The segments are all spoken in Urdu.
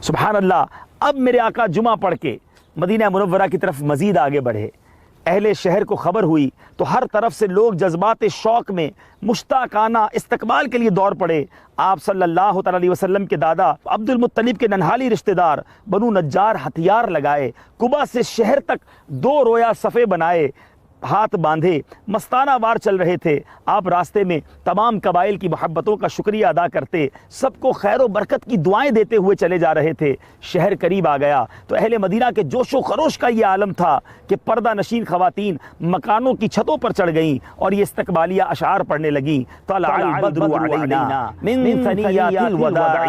سبحان اللہ۔ اب میرے آقا جمعہ پڑھ کے مدینہ منورہ کی طرف مزید آگے بڑھے، اہل شہر کو خبر ہوئی تو ہر طرف سے لوگ جذبات شوق میں مشتاقانہ استقبال کے لیے دوڑ پڑے۔ آپ صلی اللہ تعالی علیہ وسلم کے دادا عبد المطلب کے ننہالی رشتہ دار بنو نجار ہتھیار لگائے، قبا سے شہر تک 2 رویا صفے بنائے، ہاتھ باندھے مستانہ وار چل رہے تھے۔ آپ راستے میں تمام قبائل کی محبتوں کا شکریہ ادا کرتے، سب کو خیر و برکت کی دعائیں دیتے ہوئے چلے جا رہے تھے۔ شہر قریب آ گیا تو اہل مدینہ کے جوش و خروش کا یہ عالم تھا کہ پردہ نشین خواتین مکانوں کی چھتوں پر چڑھ گئیں اور یہ استقبالیہ اشعار پڑھنے لگیں۔ طلع البدر علینا من ثنیات الوداع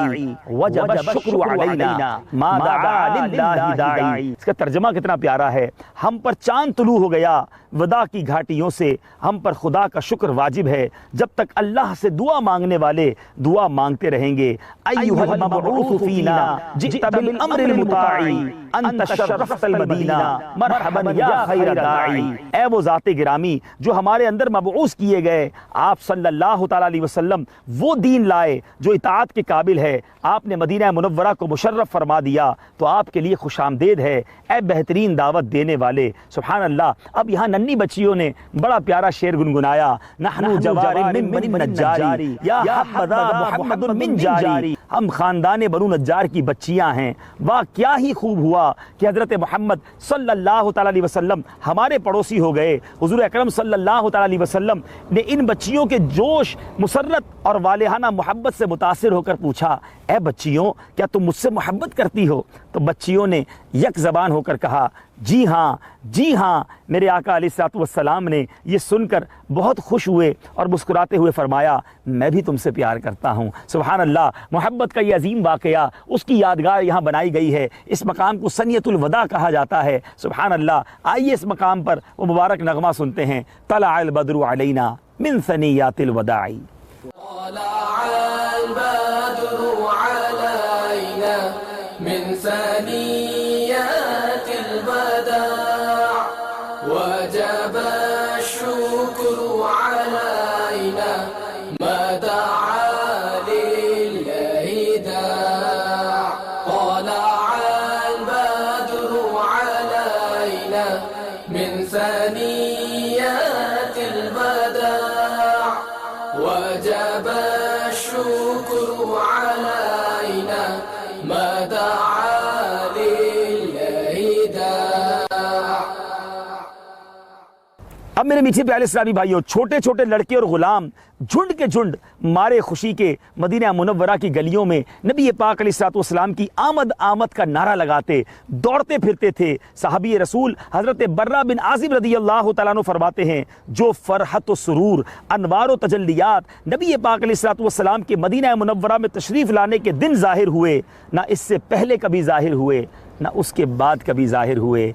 وجب الشکر علینا ما دعا للہ داعی۔ اس کا ترجمہ کتنا پیارا ہے۔ ہم پر چاند طلوع ہو گیا وداع کی گھاٹیوں سے، ہم پر خدا کا شکر واجب ہے، جب تک اللہ سے دعا مانگنے والے دعا مانگتے رہیں گے۔ ایھا المبعوث فینا جئت بالامر المطاع انت شرفت المدینہ مرحبا یا خیر داعی۔ اے وہ ذات گرامی جو ہمارے اندر مبعوث کیے گئے، آپ صلی اللہ تعالی علیہ وسلم وہ دین لائے جو اطاعت کے قابل ہے، آپ نے مدینہ منورہ کو مشرف فرما دیا تو آپ کے لیے خوش آمدید ہے، اے بہترین دعوت دینے والے۔ سبحان اللہ۔ اب یہاں ننھی بچیوں نے بڑا پیارا شعر گنگنایا، نحن جوار من بنی النجار یا حبذا محمد من جاری۔ ہم خاندان بنو نجار کی بچیاں ہیں۔ واہ کیا ہی خوب ہوا کہ حضرت محمد صلی اللہ تعالی علیہ وسلم ہمارے پڑوسی ہو گئے۔ حضور اکرم صلی اللہ تعالی علیہ وسلم نے ان بچیوں کے جوش، مسرت اور والہانہ محبت سے متاثر ہو کر پوچھا، اے بچیوں کیا تم مجھ سے محبت کرتی ہو؟ تو بچیوں نے یک زبان ہو کر کہا، جی ہاں جی ہاں۔ میرے آقا علیہ الصلوۃ والسلام نے یہ سن کر بہت خوش ہوئے اور مسکراتے ہوئے فرمایا، میں بھی تم سے پیار کرتا ہوں۔ سبحان اللہ۔ محبت کا یہ عظیم واقعہ، اس کی یادگار یہاں بنائی گئی ہے۔ اس مقام کو ثنیۃ الوداع کہا جاتا ہے۔ سبحان اللہ۔ آئیے اس مقام پر وہ مبارک نغمہ سنتے ہیں۔ طلع البدر علینا من ثنیات الوداع۔ طلع البدر علينا من ثنيات الوداع وجب الشكر علينا ما دعا لله داع طلع البدر علينا من ثنيات الوداع وجب الشكر علينا ما دعا لله داع۔ اب میرے میٹھے پیارے اسلامی بھائیوں، چھوٹے چھوٹے لڑکے اور غلام جھنڈ کے جھنڈ مارے خوشی کے مدینہ منورہ کی گلیوں میں نبی پاک علیہ الصلوۃ والسلام کی آمد آمد کا نعرہ لگاتے دوڑتے پھرتے تھے۔ صحابی رسول حضرت برہ بن عازب رضی اللہ تعالیٰ عنہ فرماتے ہیں، جو فرحت و سرور، انوار و تجلیات نبی پاک علیہ الصلوۃ والسلام کے مدینہ منورہ میں تشریف لانے کے دن ظاہر ہوئے، نہ اس سے پہلے کبھی ظاہر ہوئے، نہ اس کے بعد کبھی ظاہر ہوئے۔